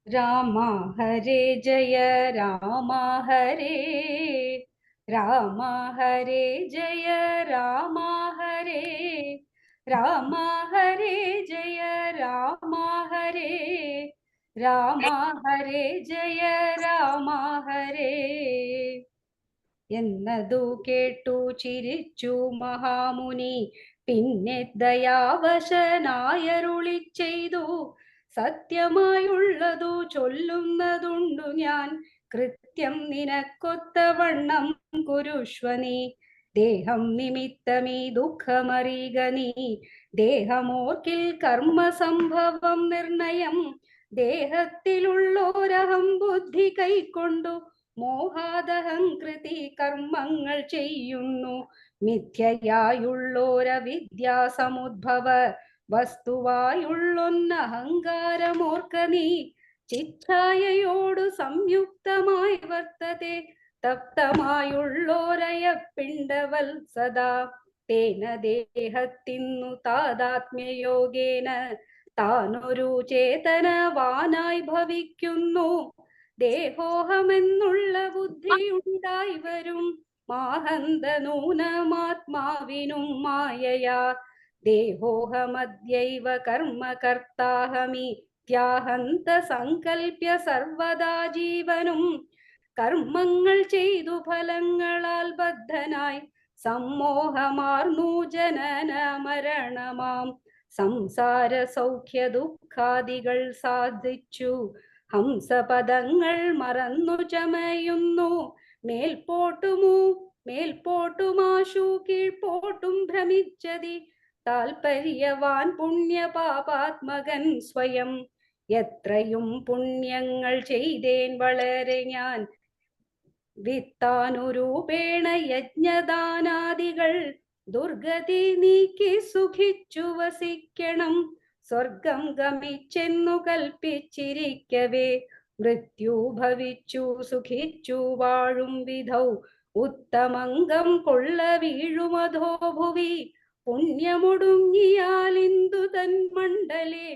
രാമ ഹരേ ജയ രാമ ഹരേ രാമ ഹരേ ജയ രാമ ഹരേ രാമ ഹരേ ജയ രാമ ഹരേ രാമ ഹരേ ജയ രാമ ഹരേ എന്നതു കേട്ടു ചിരിച്ചു മഹാമുനി. പിന്നെ ദയാവശനായരുളി ചെയ്തു, സത്യമായുള്ളതു ചൊല്ലുന്നതുണ്ടു ഞാൻ. കൃത്യം നിനക്കൊത്തവണ്ണം കുരുഷ്വ നീ. ദേഹം നിമിത്തമീ ദുഃഖമറിക നീ. ദേഹമോർക്കിൽ കർമ്മസംഭവം നിർണയം. ദേഹത്തിലുള്ളോരഹം ബുദ്ധി കൈക്കൊണ്ടു മോഹാദഹംകൃതി കർമ്മങ്ങൾ ചെയ്യുന്നു. മിഥ്യയായുള്ളോര വിദ്യാസമുദ്ഭവ വസ്തുവായുള്ളൊന്നഹങ്കാരമോർക്ക നീ. ചിച്ഛായയോടു സംയുക്തമായി വർത്തത്തെ തപ്തമായുള്ളോരയ പിണ്ടവൽ സദാ. തേന ദേഹത്തിന്നു താതാത്മ്യയോഗേന താനൊരു ചേതനവാനായി ഭവിക്കുന്നു. ദേഹോഹമെന്നുള്ള ബുദ്ധിയുണ്ടായി വരും മാഹന്ത നൂനമാത്മാവിനും മായയാ. ദേഹോഹമദ്യൈവ കർമ്മകർത്താഹമിത്യാഹന്ത സങ്കൽപ്യ സർവദാ ജീവനും. കർമ്മങ്ങൾ ചെയ്തു ഫലങ്ങളാൽ ബദ്ധനായി സമ്മോഹമാർന്നു ജനന മരണമാം സംസാര സൗഖ്യ ദുഃഖാദികൾ സാധിച്ചു. ഹംസപദങ്ങൾ മറന്നു ചമയുന്നു. മേൽപോട്ടുമാശു കീഴ്പോട്ടും ഭ്രമിച്ചതി. താൽപര്യവാൻ പുണ്യപാപാത്മകൻ സ്വയം. എത്രയും പുണ്യങ്ങൾ ചെയ്തേൻ വളരെ ഞാൻ. വിത്താനുരൂപേണ യജ്ഞദാനാദികൾ ദുർഗതി നീക്കി സുഖിച്ചു വസിക്കണം. സ്വർഗം ഗമിച്ചെന്നു കൽപ്പിച്ചിരിക്കവേ മൃത്യു ഭവിച്ചു സുഖിച്ചു വാഴും വിധൗ. ഉത്തമംഗം കൊള്ള വീഴുമധോ ഭുവി. പുണ്യമൊടുങ്ങിയാലിന്ദു തന്മണ്ഡലേ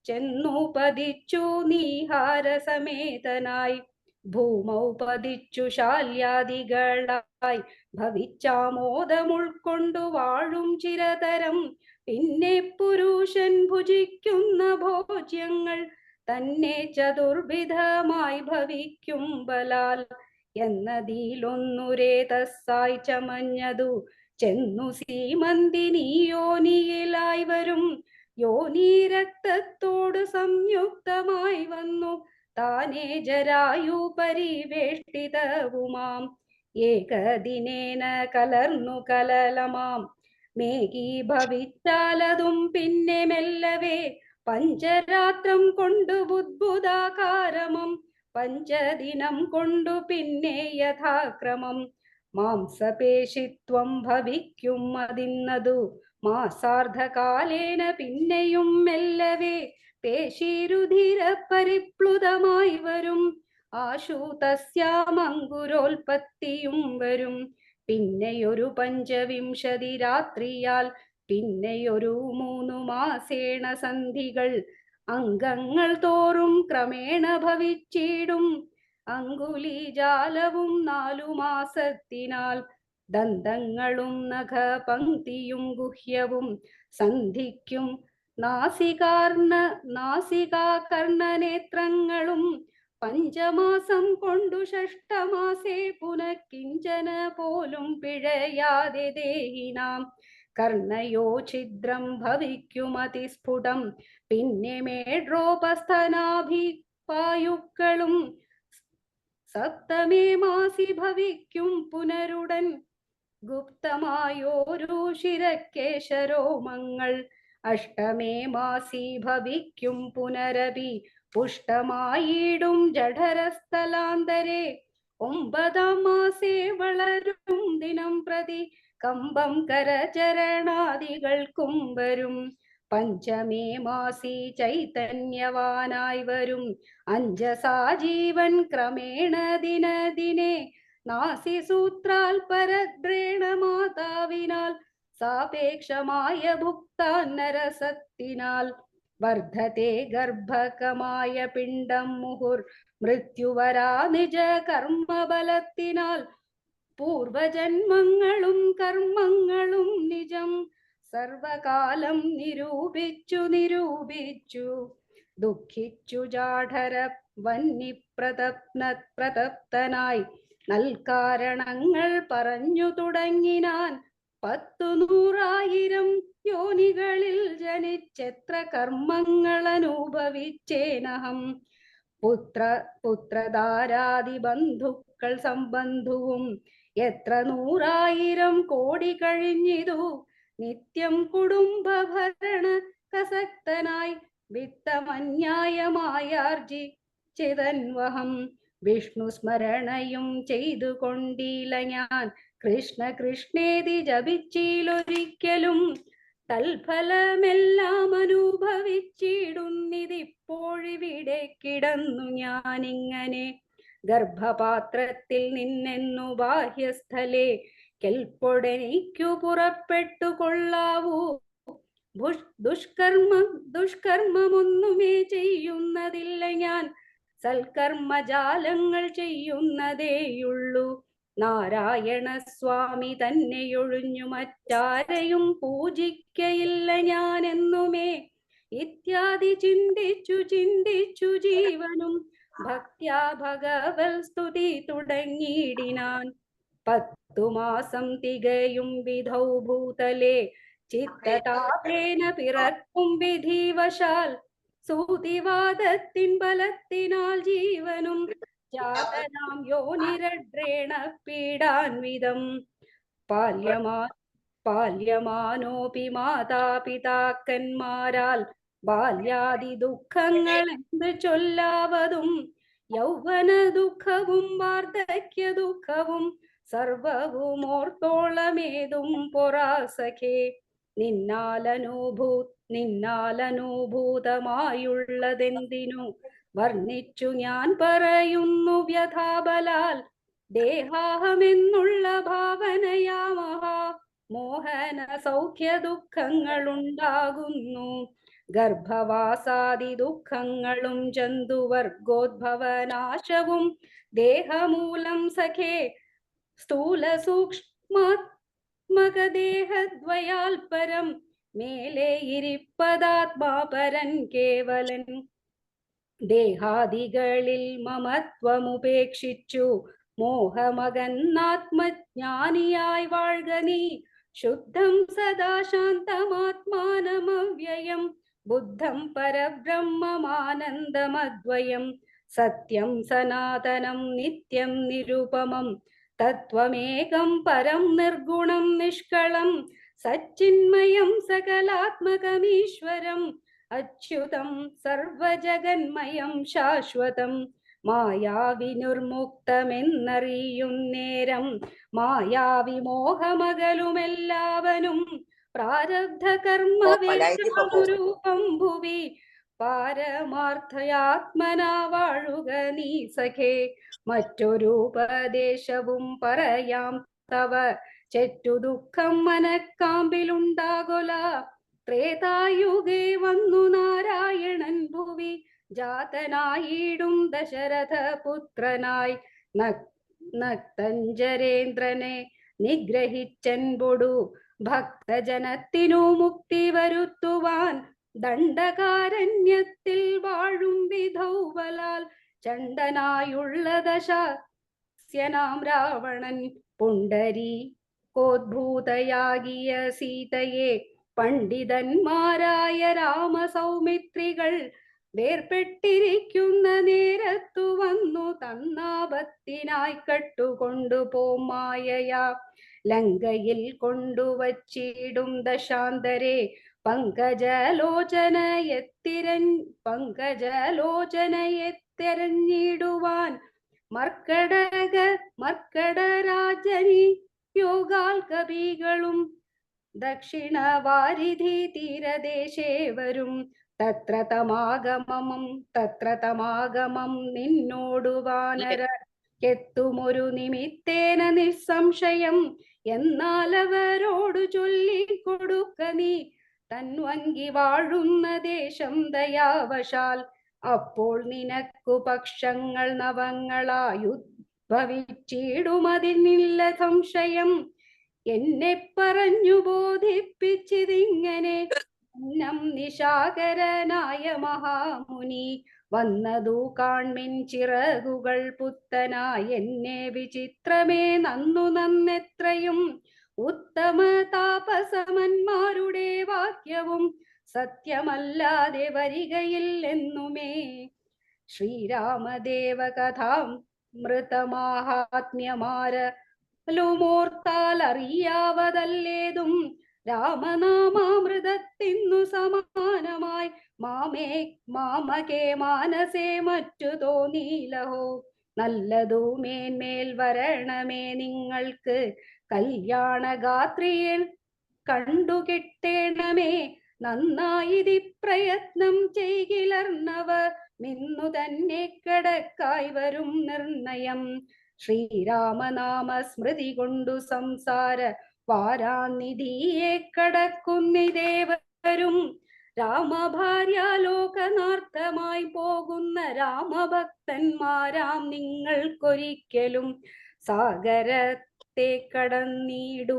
ചെന്നു പതിച്ചു നീഹാരസമേതനായി. ഭൂമൗ പതിച്ചു ശാല്യാദികളായി ഭവിച്ചാമോദമുൾക്കൊണ്ടു വാഴും ചിരതരം. പിന്നെ പുരുഷൻ ഭുജിക്കുന്ന ഭോജ്യങ്ങൾ തന്നെ ചതുർവിധമായി ഭവിക്കും ബലാൽ. എന്നതിലൊന്നുരേതസ്സായി ചമഞ്ഞതു ചെന്നു സീമന്തിനി യോനിയിലായി വരും. യോനി രക്തത്തോട് സംയുക്തമായി വന്നു താനേ ജരായു പരിവേഷ്ടിതവുമാം. ഏകദിനേന കലർന്നു കലലമാം മേഘി ഭവിച്ചാലതും പിന്നെ മെല്ലവേ. പഞ്ചരാത്രം കൊണ്ടു ബുദ്ബുദാകാരമം പഞ്ചദിനം കൊണ്ടു പിന്നെ യഥാക്രമം. മാംസപേശിത്വം ഭവിക്കും അതിന്നതു മാസാർദ്ധകാലേന പിന്നെയും മെല്ലവേ. പേശീരുധിര പരിപ്ലുതമായി വരും. ആശു തസ്യാമങ്കുരോൽപത്തിയും വരും. പിന്നെയൊരു 25 രാത്രിയാൽ പിന്നെയൊരു 3 മാസേണ സന്ധികൾ. അംഗങ്ങൾ തോറും ക്രമേണ ഭവിച്ചിടും. അങ്കുലീജാലവും 4 മാസത്തിനാൽ. ദന്തങ്ങളും നഖപംക്തിയും ഗുഹ്യവും സന്ധിക്കും. നാസികാകർണനേത്രങ്ങളും 5 മാസം കൊണ്ടു 6 പുനഃകിഞ്ചന പോലും പിഴയാതെ ദേഹിനാം. കർണയോ ഛിദ്രം ഭവിക്കും അതിസ്ഫുടം. പിന്നെ മേഡ്രോപസ്ഥനാഭിപായുക്കളും 7 മാസി ഭവിക്കും പുനരുടൻ. ഗുപ്തമായോരു ശിരക്കേശരോമങ്ങൾ 8 മാസി ഭവിക്കും പുനരപി. പുഷ്ടമായിടും ജഠരസ്ഥലാന്തരെ 9 മാസേ വളരും ദിനം പ്രതി. കമ്പം കരചരണാദികൾക്കും വരും. 5 മാസി ചൈതന്യവാനായി വരും. അഞ്ജസാ ജീവൻ ക്രമേണ ദിനദിനെ. നാസിസൂത്രാൽ പരദ്രേണ മാതാവിനാൽ സാപേക്ഷമായ ഭുക്താന്നരസത്തിനാൽ. വർദ്ധത്തെ ഗർഭകമായ പിണ്ഡം മുഹുർ മൃത്യുവരാ നിജ കർമ്മബലത്തിനാൽ പൂർവജന്മങ്ങളും കർമ്മങ്ങളും നിജം സർവകാലം നിരൂപിച്ചു ദുഃഖിച്ചു ജാഠര പ്രതപ്തനായി നൽകാരണങ്ങൾ പറഞ്ഞു തുടങ്ങിനാൻ 100,000 യോനികളിൽ ജനിച്ചെത്ര കർമ്മങ്ങൾ അനുഭവിച്ചേനഹം പുത്രധാരാദി ബന്ധുക്കൾ സംബന്ധുവും എത്ര 100,000 കോടി കഴിഞ്ഞിതു നിത്യം കുടുംബഭരണ കസക്തനായി വിത്തമന്യായമായാർജിച്ചതൻവഹം വിഷ്ണു സ്മരണയും ചെയ്തുകൊണ്ടില്ല ഞാൻ കൃഷ്ണ കൃഷ്ണേതി ജപിച്ചിലൊരിക്കലും തൽഫലമെല്ലാം അനുഭവിച്ചിടുന്നിതിപ്പോഴിവിടെ കിടന്നു ഞാനിങ്ങനെ ഗർഭപാത്രത്തിൽ നിന്നെന്നു ബാഹ്യസ്ഥലേ കെൽപ്പൊടെനിക്കു പുറപ്പെട്ടു കൊള്ളാവൂ ദുഷ്കർമ്മമൊന്നുമേ ചെയ്യുന്നതില്ല ഞാൻ സൽക്കർമ്മജാലങ്ങൾ ചെയ്യുന്നതേയുള്ളൂ നാരായണ സ്വാമി തന്നെയൊഴിഞ്ഞു മറ്റാരെയും പൂജിക്കയില്ല ഞാനെന്നുമേ ഇത്യാദി ചിന്തിച്ചു ജീവനും ഭക്ത്യാ ഭഗവൽ സ്തുതി തുടങ്ങിയിടിനാൻ 10 മാസം തികയും വിധൗ ഭൂതലേ ചിത്തതാപേന പിറക്കും വിധിവശാൽ സൂതിവാദത്തിൻ ബലത്തിനാൽ ജീവനും ജാതനാം യോനിരഡ്രേണ പീഡാൻവിധം പാല്യമാനോപി മാതാപിതാക്കന്മാരാൽ ബാല്യാദി ദുഃഖങ്ങൾ എന്ത് ചൊല്ലാവതും യൗവന ദുഃഖവും വാർദ്ധക്യ ദുഃഖവും സർവവും ഓർത്തോളമേതും പൊറാസഖേ നിന്നാലനുഭൂതമായുള്ളതെന്തിനു വർണ്ണിച്ചു ഞാൻ പറയുന്നു വ്യഥാബലാൽ ദേഹാഹമെന്നുള്ള ഭാവനയാ മഹാ മോഹന സൗഖ്യ ദുഃഖങ്ങളുണ്ടാകുന്നു ഗർഭവാസാദി ദുഃഖങ്ങളും ജന്തുവർഗോദ്ഭവനാശവും ദേഹമൂലം സഖേ സ്ഥൂല സൂക്ഷ്മാത്മകദേഹദ്വയാൽ പരം മേലെ ഇരിപ്പതാത്മാപരൻ കേവലൻ ദേഹാദികളിൽ മമത്വമുപേക്ഷിച്ചു മോഹമകന്നാത്മജ്ഞാനിയായി വാഴ്ക നീ ശുദ്ധം സദാ ശാന്തമാത്മാനമവ്യയം ബുദ്ധം പരബ്രഹ്മമാനന്ദമദ്വയം സത്യം സനാതനം നിത്യം നിരുപമം തത്വമേകം പരം നിർഗുണം നിഷ്കളം സച്ചിന്മയം സകലാത്മകമീശ്വരം അച്യുതം സർവജഗന്മയം ശാശ്വതം മായാവിനിർമുക്തമെന്നറിയുന്നേരം മായാവിമോഹമകലുമെല്ലാവനും പ്രാരബ്ധ കർമ്മവിരൂപം ഭുവി പാരമാർത്ഥയാത്മനാ വാഴുക നീ സഖേ മറ്റൊരു ഉപദേശവും പറയാം തവ ചെറ്റു ദുഃഖം മനക്കാമ്പിലുണ്ടാകൊല ത്രേതായുഗേ വന്നു നാരായണൻ ഭുവി ജാതനായിടും ദശരഥ പുത്രനായി നക്തഞ്ജരേന്ദ്രനെ നിഗ്രഹിച്ചൻപൊടു ഭക്തജനത്തിനു മുക്തി വരുത്തുവാൻ ദണ്ഡകാരണ്യത്തിൽ വാഴും വിധൗവലാൽ ചണ്ഡനായുള്ള ദശാസ്യനാം രാവണൻ പുണ്ഡരീകോദ്ഭൂതയാകിയ സീതയെ പണ്ഡിതന്മാരായ രാമസൗമിത്രികൾ വേർപെട്ടിരിക്കുന്ന നേരത്തു വന്നു തന്നാപത്തിനായി കട്ടുകൊണ്ടുപോം മായയാ ലങ്കയിൽ കൊണ്ടുവച്ചിടും ദശാന്തരെ പങ്കജലോചനയെത്തിരഞ്ഞിടുവാൻ മർക്കടരാജനി യോഗാൽ കവികളും ദക്ഷിണവാരിധി തീരദേശേ വരും തത്ര തമാഗമം നിന്നോടു വാനര എത്തുമൊരു നിമിത്തേന നിസ്സംശയം എന്നാൽ അവരോടു ചൊല്ലിക്കൊടുക്ക നീ തൻവങ്കി വാഴുന്ന ദേശം ദയാവശാൽ. അപ്പോൾ നിനക്കു പക്ഷങ്ങൾ നവങ്ങളായുദ്ഭവിച്ചിടുമതിനില്ല സംശയം. എന്നെ പറഞ്ഞു ബോധിപ്പിച്ചിതിങ്ങനെ നിശാകരനായ മഹാമുനി. വന്നതു കാൺമിൻ ചിറകുകൾ പുത്തനായി എന്നെ വിചിത്രമേ നന്നു നന്നെത്രയും. ഉത്തമ താപസമന്മാരുടെ വാക്യവും സത്യമല്ലാതെ വരികയില്ലെന്നുമേ. ശ്രീരാമദേവ കഥാമൃതമാഹാത്മ്യമാരലുമോർത്താൽ അറിയാവതല്ലേതും. രാമനാമാമൃതത്തിന്നു സമാനമായി മാമകേ മാനസേ മറ്റു തോന്നീലഹോ. നല്ലതു മേന്മേൽ വരണമേ നിങ്ങൾക്ക്, കല്യാണഗാത്രിയിൽ കണ്ടുകിട്ടേണമേ. നന്നായിതി പ്രയത്നം ചെയ്കിലർന്നവർ നിന്നു തന്നെ കടക്കായി വരും നിർണയം. ശ്രീരാമനാമ സ്മൃതി കൊണ്ടു സംസാര വാരാനിധിയെ കടക്കുന്നിദേവരും. രാമഭാര്യാലോകനാർത്ഥമായി പോകുന്ന രാമഭക്തന്മാരാം നിങ്ങൾക്കൊരിക്കലും സാഗരത്തെ കടന്നിടുവാനേതുമോ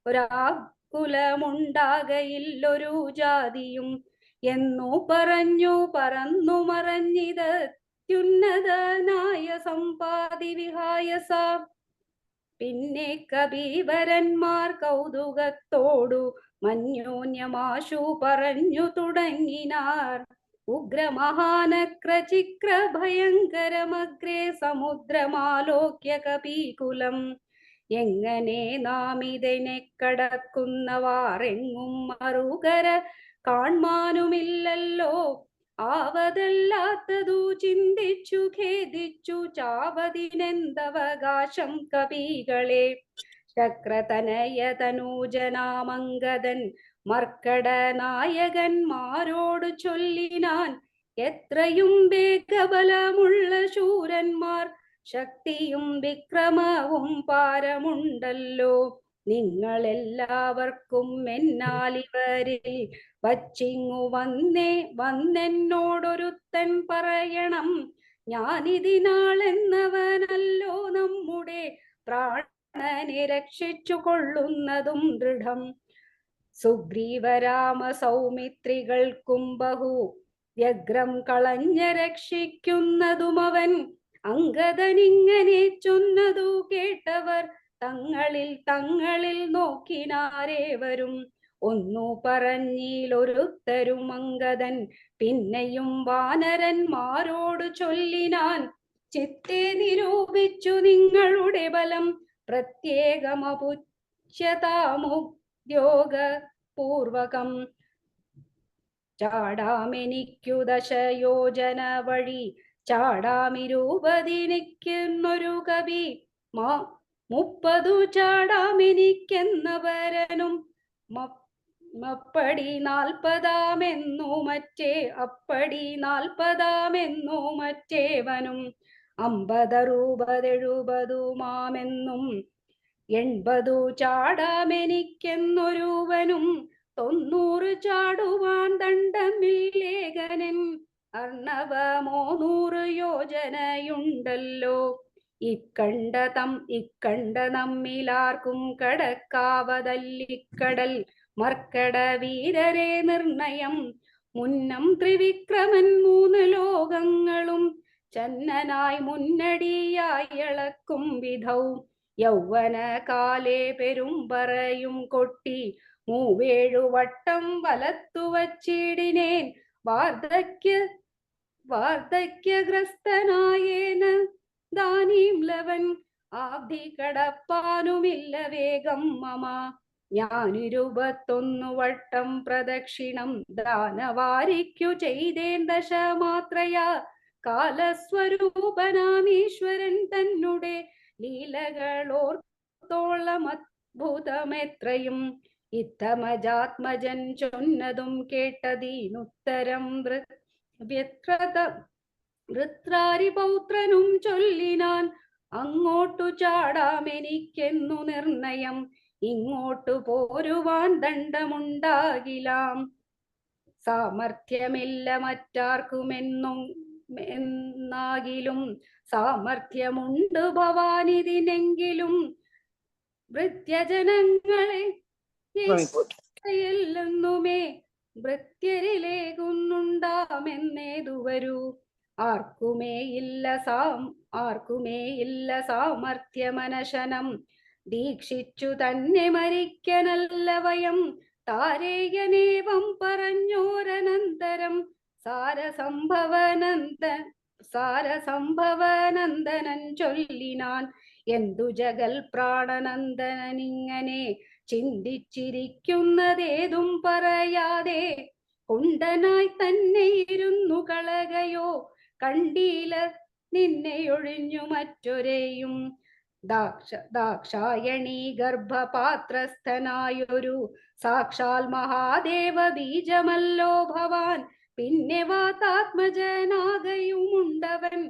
ഒരാകുലമുണ്ടാകയില്ലൊരു ജാതിയും. എന്നു പറഞ്ഞു പറന്നു മറഞ്ഞിതത്യുന്നതനായ സമ്പാദി വിഹായസ. പിന്നെ കബീവരന്മാർ കൗതുകത്തോടു മന്യോന്യമാശു പറഞ്ഞു തുടങ്ങിനാർ. ഉഗ്രമഹാനക്രചിക്ര ഭയങ്കരമഗ്രേ സമുദ്രമാലോക്യ കപീകുലം. എങ്ങനെ നാം ഇതിനെ കടക്കുന്നവാറെങ്ങും മറുകര കാൺമാനുമില്ലല്ലോ. ആവതല്ലാത്തതു ചിന്തിച്ചു ഖേദിച്ചു ചാവതിനെന്തവകാശം കവികളെ. ശക്രതനയതനൂജനാമംഗദൻ മർക്കടനായകന്മാരോട് ചൊല്ലിനാൻ. എത്രയും വേഗബലമുള്ള ശൂരന്മാർ, ശക്തിയും വിക്രമവും പാരമുണ്ടല്ലോ. നിങ്ങളെല്ലാവർക്കും എന്നാലിവരിൽ വച്ചിങ്ങു വന്നെന്നോടൊരുത്തൻ പറയണം. ഞാനിതിനാളെന്നവനല്ലോ നമ്മുടെ പ്രാണനെ രക്ഷിച്ചു കൊള്ളുന്നതും ദൃഢം. സുഗ്രീവരാമ സൗമിത്രികൾക്കും ബഹു വ്യഗ്രം കളഞ്ഞ രക്ഷിക്കുന്നതുമവൻ. അംഗദനിങ്ങനെ ചൊന്നതു കേട്ടവർ തങ്ങളിൽ നോക്കിനാരേവരും. ഒന്നു പറഞ്ഞിലൊരുത്തരും അംഗദൻ പിന്നെയും വാനരന്മാരോട് ചൊല്ലിനാൻ. ചിത്തെ നിരൂപിച്ചു നിങ്ങളുടെ ബലം പ്രത്യേകമപുച്യതാമുദ്യോഗപൂർവകം. ചാടാമെനിക്കു ദശയോജന വഴി ചാടാമിരൂപതിനിക്കുന്നൊരു കവി. 30 ചാടാമെനിക്കെന്നവരനും അപ്പടി 40 മറ്റേവനും. 50 മാമെന്നും 80 ചാടാമെനിക്കെന്നൊരുവനും. 90 ചാടുവാൻ ദണ്ഡമില്ലേഖനൻ. അർണവമോ 100 യോജനയുണ്ടല്ലോ. ഇക്കണ്ട നമ്മിലാർക്കും കടക്കാവതല്ലിക്കടൽ മർക്കട വീരരെ നിർണയം. മുന്നം ത്രിവിക്രമൻ 3 ലോകങ്ങളും ചന്നനായി മുന്നടിയായി അളക്കും വിധൗ. യൗവന കാലേ പെരുമ്പറയും കൊട്ടി 37 വട്ടം വലത്തു വച്ചിടിനേൻ. വാർദ്ധക്യഗ്രസ്തനായേന ദാനീം ലവൻ. ആബ്ധി കടപ്പാനുമില്ല വേഗം മമ. ഞാൻ 21 വട്ടം പ്രദക്ഷിണം ദാനവാരിക്കു ചെയ്തേൻ ദശമാത്രയാ. കാലസ്വരൂപനാമീശ്വരൻ തന്നെ ലീലകളോർത്തോളം അദ്ഭുതമെത്രയും. ഇത്തമജാത്മജൻ ചൊന്നതും കേട്ടതീനുത്തരം വൃത്രാരിപൗത്രനും ചൊല്ലിനാൻ. അങ്ങോട്ടു ചാടാമെനിക്കെന്നു നിർണയം. ഇങ്ങോട്ടു പോരുവാൻ ദണ്ഡമുണ്ടാകിലാം. സാമർഥ്യമില്ല മറ്റാർക്കുമെന്നും എന്നാകിലും സാമർഥ്യമുണ്ട് ഭവാനിതിനെങ്കിലും ഭൃത്യജനങ്ങളെ ല്ലെന്നുമേ ഭൃത്യരിലേകുന്നുണ്ടാമെന്നേതു വരൂ. ആർക്കുമേയില്ല സാമർഥ്യമനശനം ദീക്ഷിച്ചു തന്നെ മരിക്കനല്ല വയം. താരേയനേവം പറഞ്ഞോരനന്തരം സാരസംഭവനന്ദനൻ ചൊല്ലിനാൻ. എന്തു ജഗൽ പ്രാണനന്ദനനിങ്ങനെ ചിന്തിച്ചിരിക്കുന്നതേതും പറയാതെ കുണ്ടനായി തന്നെ ഇരുന്നു കളകയോ കണ്ടീല നിന്നെയൊഴിഞ്ഞു മറ്റൊരെയും. ദാക്ഷായണി ഗർഭപാത്രസ്ഥനായൊരു സാക്ഷാൽ മഹാദേവ ബീജമല്ലോ ഭവാൻ. പിന്നെ വാതാത്മജനാകയുമുണ്ടവൻ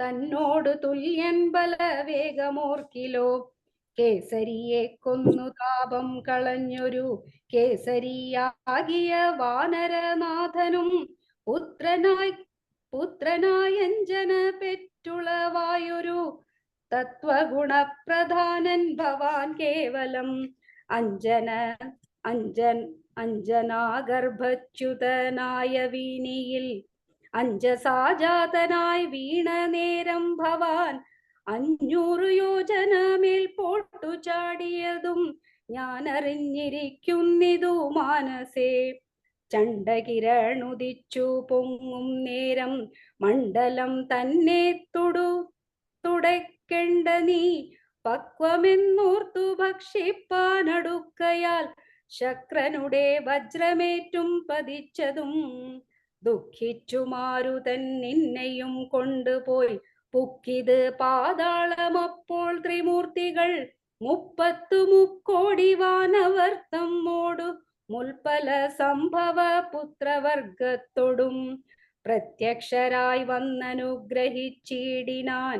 തന്നോട് തുല്യൻ ബലവേഗമോർക്കിലോ. കേസരിയെ കൊന്നു താപം കളഞ്ഞൊരു കേസരിയാകിയ വാനരനാഥനും പുത്രനായഞ്ജന പെറ്റുളവായൊരു തത്വഗുണപ്രധാനൻ ഭവാൻ കേവലം. അഞ്ജനാഗർഭച്യുതനായ വീണിയിൽ അഞ്ജസാജാതനായി വീണ നേരം ഭവാൻ 500 യോജന മേൽപോട്ടു ചാടിയതും ഞാൻ അറിഞ്ഞിരിക്കുന്നിതു മാനസേ. ചണ്ഡകിരണുദിച്ചു പൊങ്ങും നേരം മണ്ഡലം തന്നെ തുടയ്ക്കേണ്ട നീ പക്വമെന്നോർത്തു ഭക്ഷിപ്പാനടുക്കയാൽ ശക്രനുടെ വജ്രമേറ്റും പതിച്ചതും. ദുഃഖിച്ചു മാരുതൻ നിന്നെയും കൊണ്ടുപോയി പുക്കിത് പാതാളമപ്പോൾ ത്രിമൂർത്തികൾ 30 മുക്കോടി വാനവർ തമ്മോടു മുൽപ്പല സംഭവ പുത്രവർഗത്തോടും പ്രത്യക്ഷരായി വന്നനുഗ്രഹിച്ചിടിനാൻ.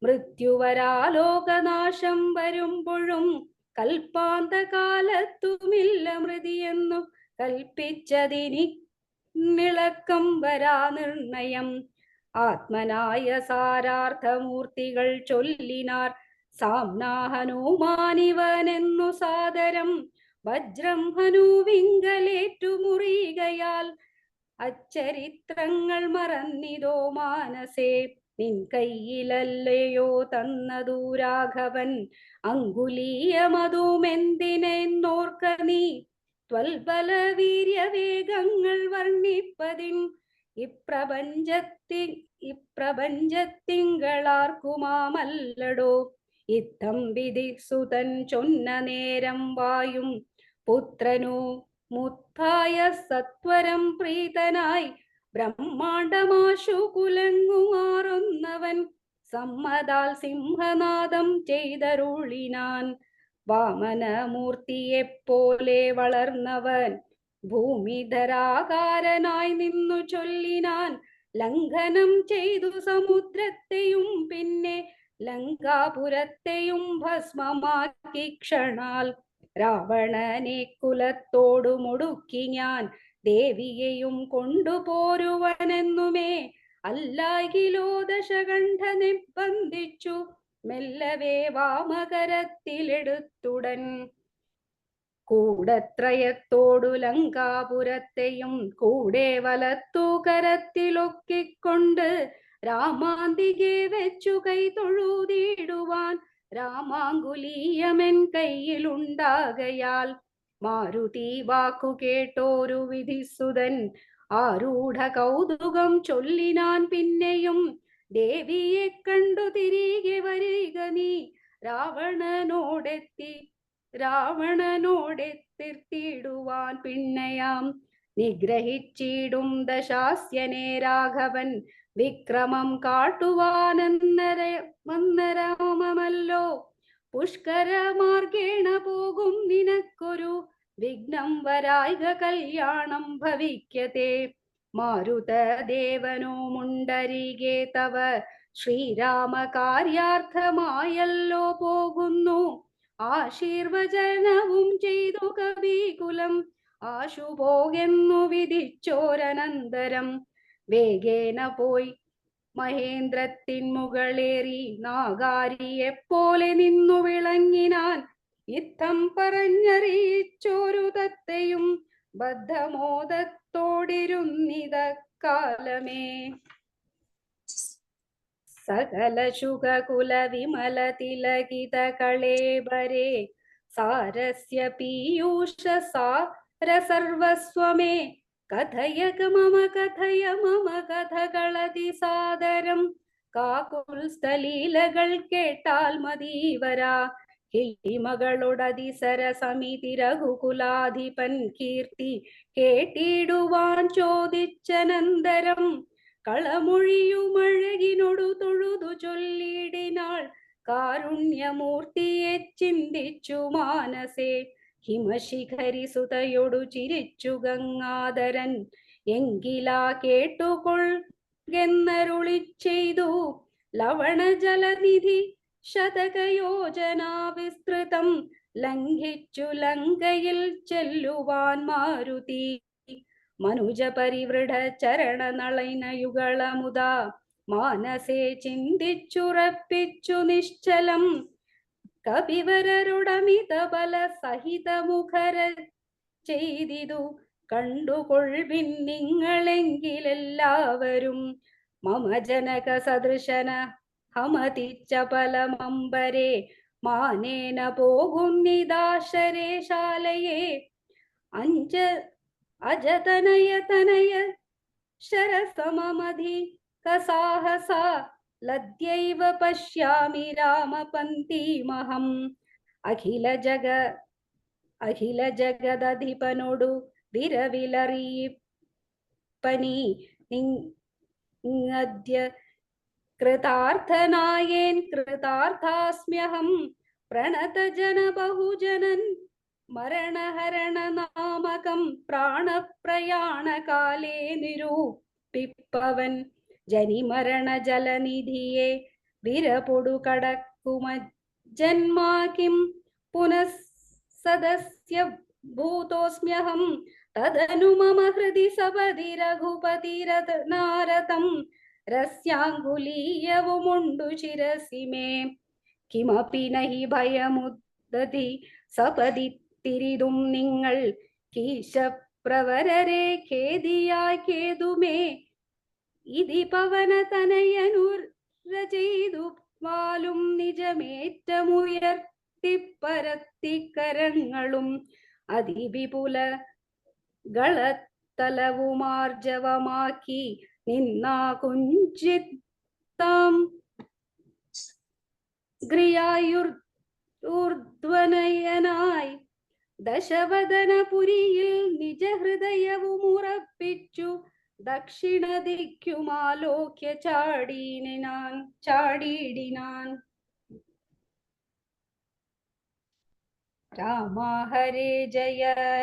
മൃത്യുവരാലോകനാശം വരുമ്പോഴും കൽപ്പാന്തകാലത്തുമില്ല മൃതിയെന്നു കൽപ്പിച്ചതിനി മിളക്കം വരാ നിർണയം. ആത്മനായ സാരാർത്ഥമൂർത്തികൾ ചൊല്ലിനാർ സാംനാ ഹനുമാനിവനെന്നു സാദരം. വജ്രം ഹനുവിങ്കലേറ്റു മുറികയാൽ അച്ചരിത്രങ്ങൾ മറന്നിതോ മാനസേ. നിൻ കയ്യിലല്ലയോ തന്നതു രാഘവൻ അങ്കുലീയമതുമെന്തിനെന്നോർക്ക നീ. ത്വൽബലവീര്യവേഗങ്ങൾ വർണ്ണിപ്പതിൻ ഇപ്രപഞ്ചത്തിങ്കളാർക്കുമാമല്ലടോ. ഇത്തം വിധിസുതൻ ചൊന്ന നേരം വായും പുത്രനു മുത്തായ സത്വരം പ്രീതനായി ബ്രഹ്മാണ്ടമാശു കുലങ്ങുമാറുന്നവൻ സമ്മതാൽ സിംഹനാദം ചെയ്തരുളിനാൻ. വാമനമൂർത്തിയെപ്പോലെ വളർന്നവൻ ഭൂമിധരാകാരനായി നിന്നു ചൊല്ലിനാൻ. ലംഘനം ചെയ്തു സമുദ്രത്തെയും പിന്നെ ലങ്കാപുരത്തെയും ഭസ്മമാക്കി ക്ഷണാൽ. രാവണനെ കുലത്തോടു മുടുക്കി ഞാൻ ദേവിയെയും കൊണ്ടുപോരുവനെന്നുമേ. അല്ലാകിലോ ദശകണ്ഠനെ ബന്ധിച്ചു മെല്ലവേ വാമകരത്തിലെടുത്തുടൻ. കൂടത്രയത്തോടു ലങ്കാപുരത്തെയും കൂടെ വലത്തു കരത്തിലൊക്കിക്കൊണ്ട് രാമാന്തികെ വെച്ചു കൈ തൊഴുതിടുവാൻ രാമാങ്കുലീയമെൻ കയ്യിലുണ്ടാകയാൽ. മാരുതി വാക്കു കേട്ടോരു വിധിസുതൻ ആരൂഢ കൗതുകം ചൊല്ലിനാൻ പിന്നെയും. ദേവിയെ കണ്ടു തിരികെ വരിക നീ രാവണനോടെത്തിടുവാൻ പിന്നെയാം. നിഗ്രഹിച്ചിടും ദശാസ്യനെ രാഘവൻ വിക്രമം കാട്ടുവാനന്നരമല്ലോ. പുഷ്കരമാർഗേണ പോകും നിനക്കൊരു വിഘ്നം വരായിക കല്യാണം ഭവിക്കത്തെ. മാരുതദേവനോ മുണ്ടരികെ തവ ശ്രീരാമ കാര്യാർത്ഥമായല്ലോ പോകുന്നു. ആശീർവചനവും ചെയ്തു കവികുലം ആശുപോകെന്നു വിധിച്ചോരനന്തരം വേഗേന പോയി മഹേന്ദ്രത്തിൻ മുകളേറി നാഗാരിയെപ്പോലെ നിന്നു വിളങ്ങിനാൻ. യുദ്ധം പറഞ്ഞറിയിച്ചോരു തത്തയും ബദ്ധമോദത്തോടിരുന്നിത കാലമേ. സകല ശുഖകുല വിമല തിലകിത കളേബരേ സാരസ്യ പീയൂഷ സാര സർവസ്വമേ കഥയ മമ കഥകളതി സാദരം. കാകുൽ സ്ഥലീലകൾ കേട്ടാൽ മതീവരാ കിളിമകളോടതിസര സമിതി രഘുകുലാധിപൻ കീർത്തി കേട്ടിടുവാൻ ചോദിച്ചനന്തരം കളമൊഴിയുമഴകിനോടു തൊഴുതു ചൊല്ലിടിനാൾ. കാരുണ്യമൂർത്തിയെ ചിന്തിച്ചു മാനസേ ഹിമശിഖരി സുതയോടു ചിരിച്ചു ഗംഗാധരൻ. എങ്കിലാ കേട്ടുകൊള്ളുന്നരുളി ചെയ്തു ലവണ ജലനിധി ശതകയോജനാ വിസ്തൃതം ലംഘിച്ചു ലങ്കയിൽ ചെല്ലുവാൻ മാരുതി. മനുജ പരിവൃഢ ചരണ നളനയുഗളമുദാ മാനസേ ചിന്തിച്ചുറപ്പിച്ചു നിശ്ചലം. കപിവരരുടമിത ബല സഹിത മുഖര ചെയ്തിതു കണ്ടുകൊള്ളിൻ നിങ്ങളെങ്കിലെല്ലാവരും. മമ ജനക സദൃശന ഹമതിച്ച ഫലമമ്പരേ മാനേന പോകുന്നിദാശരേശാലയെ. അജതനയ ശരസമമധി കസാഹസ ലദ്യൈവ പശ്യാമി രാമപന്തിമഹം. അഖില ജഗദധിപനോടു വിരവിലറിയിപ്പനി നിങ്ങദ്യ കൃതാർത്ഥനായേൻ കൃതാർത്ഥാസ്മ്യഹം. പ്രണത ജന ബഹുജനൻ മരണഹരണ നാമകം പ്രാണപ്രയാണകാലേ നിരൂപിപ്പവൻ. ജനിമരണ ജലനിധിയെ വിരപൊടു കടക്കുമ ജന്മാകിം പുനഃസദസ്യ ഭൂതോസ്മ്യഹം. തദനു മമ ഹൃദി സപതി രഘുപതിരനാരതം രസ്യാങ്കുലീയവുമുണ്ടു ശിരസി മേ. കിമപി നഹി ഭയമുദതി സപതി തിരിതും നിങ്ങൾ കീശപ്രവരരെ ഖേദിയായി ഖേതുമേ. ഇതി പവന തനയനുര ചെയ്തു വാലും നിജമേറ്റമുയർത്തിപ്പരത്തിക്കരങ്ങളും അതിവിപുല ഗളത്തലവുമാർജവമാക്കി നിന്നാ കുഞ്ചിത്താം ഗ്രിയായുർധ്വനയനായി ദശവദനപുരിയിൽ നിജഹൃദയവുമുറപ്പിച്ചു ദക്ഷിണ ദിക്കുമാലോക്യ ചാടിയിടിനാൻ. രാമ ഹരേ ജയ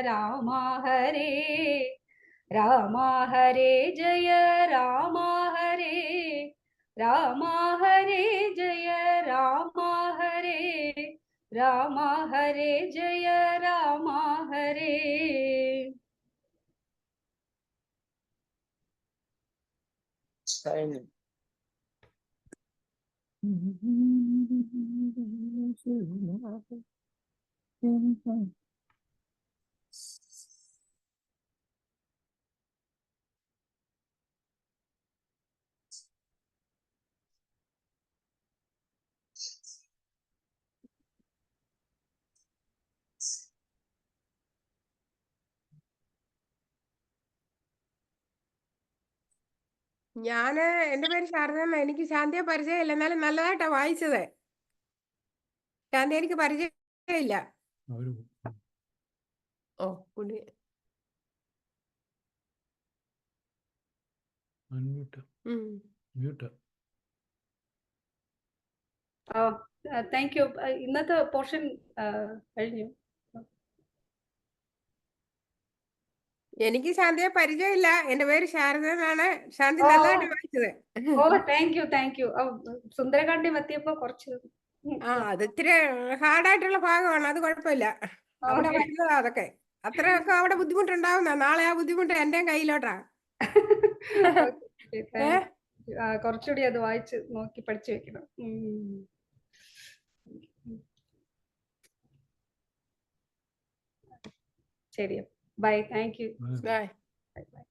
രാമ ഹരേ രാമ ഹരേ ജയ രാമ ഹരേ രാമ ഹരേ ജയ രാമ ഹരേ രാമ ഹരേ ജയ രാമ ഹരേ. എന്റെ പേര് ശാരദമ്മ. എനിക്ക് ശാന്തിയെ പരിചയമില്ല, എന്നാലും നല്ലതായിട്ടാ വായിച്ചത്. ശാന്തി എനിക്ക് പരിചയമില്ല. ഓ കുടി. Thank you. ഇന്നത്തെ പോർഷൻ കഴിഞ്ഞു. എനിക്ക് ശാന്തിയെ പരിചയമില്ല. എന്റെ പേര് ശാരദ എന്നാണ്. ശാന്തി നല്ലതായിട്ട് വായിച്ചത്. ഓ താങ്ക് യു. സുന്ദരകാണ്ഡ്യം എത്തിയപ്പോ കുറച്ച് അത് ഇത്തിരി ഹാർഡായിട്ടുള്ള ഭാഗമാണ്, അത് കുഴപ്പമില്ല. അവിടെ ഓക്കെ. വരുന്നതാ അതൊക്കെ. അത്രയൊക്കെ അവിടെ ബുദ്ധിമുട്ടുണ്ടാവുന്ന, നാളെ ആ ബുദ്ധിമുട്ട് എന്റെ കയ്യിലോട്ടാ. ഏ കുറച്ചുകൂടി അത് വായിച്ച് നോക്കി പഠിച്ചു വെക്കണം. ശരി, bye. Thank you. Bye. Bye by.